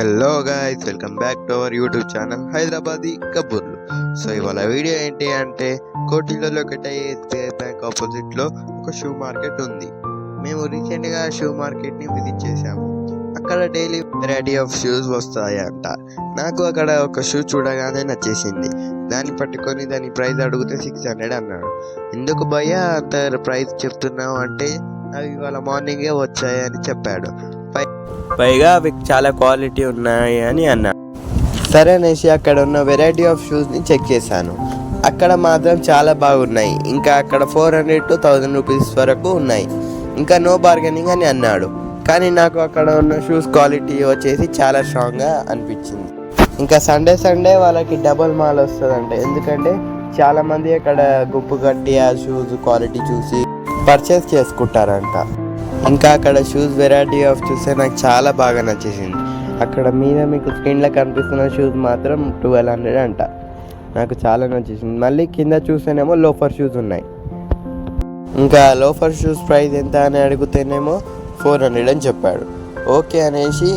Hello guys, welcome back to our YouTube channel Hyderabadi కబుర్లు. So ఇవాళ video ఏంటి అంటే, కోటిలలో ఒకటే ఎస్బీఐ బ్యాంక్ ఆపోజిట్లో ఒక షూ మార్కెట్ ఉంది. మేము రీసెంట్గా షూ మార్కెట్ని విజిట్ చేసాము. అక్కడ డైలీ వెరైటీ ఆఫ్ షూస్ వస్తాయంట. నాకు అక్కడ ఒక షూ చూడగానే నచ్చేసింది. దాన్ని పట్టుకొని దాని ప్రైస్ అడిగితే 600 అన్నాడు. ఎందుకు భయ్యా అంత ప్రైస్ చెప్తున్నావు అంటే, అవి ఇవాళ మార్నింగే వచ్చాయి అని చెప్పాడు. పైగా అవి చాలా క్వాలిటీ ఉన్నాయి అని అన్నాడు. సరే అనేసి అక్కడ ఉన్న వెరైటీ ఆఫ్ షూస్ని చెక్ చేశాను. అక్కడ మాత్రం చాలా బాగున్నాయి. ఇంకా అక్కడ 400 to 1000 రూపీస్ వరకు ఉన్నాయి. ఇంకా నో బార్గెనింగ్ అని అన్నాడు. కానీ నాకు అక్కడ ఉన్న షూస్ క్వాలిటీ వచ్చేసి చాలా స్ట్రాంగ్గా అనిపించింది. ఇంకా సండే వాళ్ళకి డబుల్ మాల్ వస్తుందంట. ఎందుకంటే చాలామంది అక్కడ గుంపు కట్టి ఆ షూస్ క్వాలిటీ చూసి పర్చేస్ చేసుకుంటారంట. ఇంకా అక్కడ షూస్ వెరైటీ ఆఫ్ చూస్తే నాకు చాలా బాగా నచ్చేసింది. అక్కడ మీద మీకు స్క్రీన్లో కనిపిస్తున్న షూస్ మాత్రం 1200 అంట. నాకు చాలా నచ్చేసింది. మళ్ళీ కింద చూస్తేనేమో లోఫర్ షూస్ ఉన్నాయి. ఇంకా లోఫర్ షూస్ ప్రైస్ ఎంత అని అడిగితేనేమో 400 అని చెప్పాడు. ఓకే అనేసి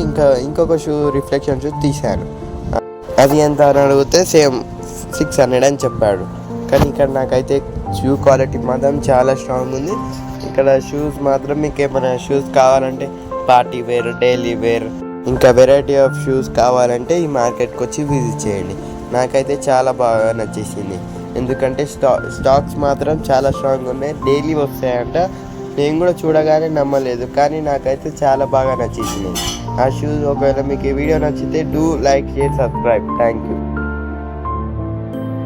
ఇంకొక షూ రిఫ్లెక్షన్ షూస్ తీశాను. అది ఎంత అని అడిగితే సేమ్ 600 అని చెప్పాడు. కానీ ఇక్కడ నాకైతే షూ క్వాలిటీ మాత్రం చాలా స్ట్రాంగ్ ఉంది. ఇక్కడ షూస్ మాత్రం మీకు ఏమైనా షూస్ కావాలంటే పార్టీ వేర్, డైలీ వేర్, ఇంకా వెరైటీ ఆఫ్ షూస్ కావాలంటే ఈ మార్కెట్కి వచ్చి విజిట్ చేయండి. నాకైతే చాలా బాగా నచ్చేసింది. ఎందుకంటే స్టాక్స్ మాత్రం చాలా స్ట్రాంగ్ ఉన్నాయి, డైలీ వస్తాయంట. నేను కూడా చూడగానే నమ్మలేదు, కానీ నాకైతే చాలా బాగా నచ్చేసింది ఆ షూస్. ఒకవేళ మీకు ఈ వీడియో నచ్చితే do like, share, subscribe. Thank you.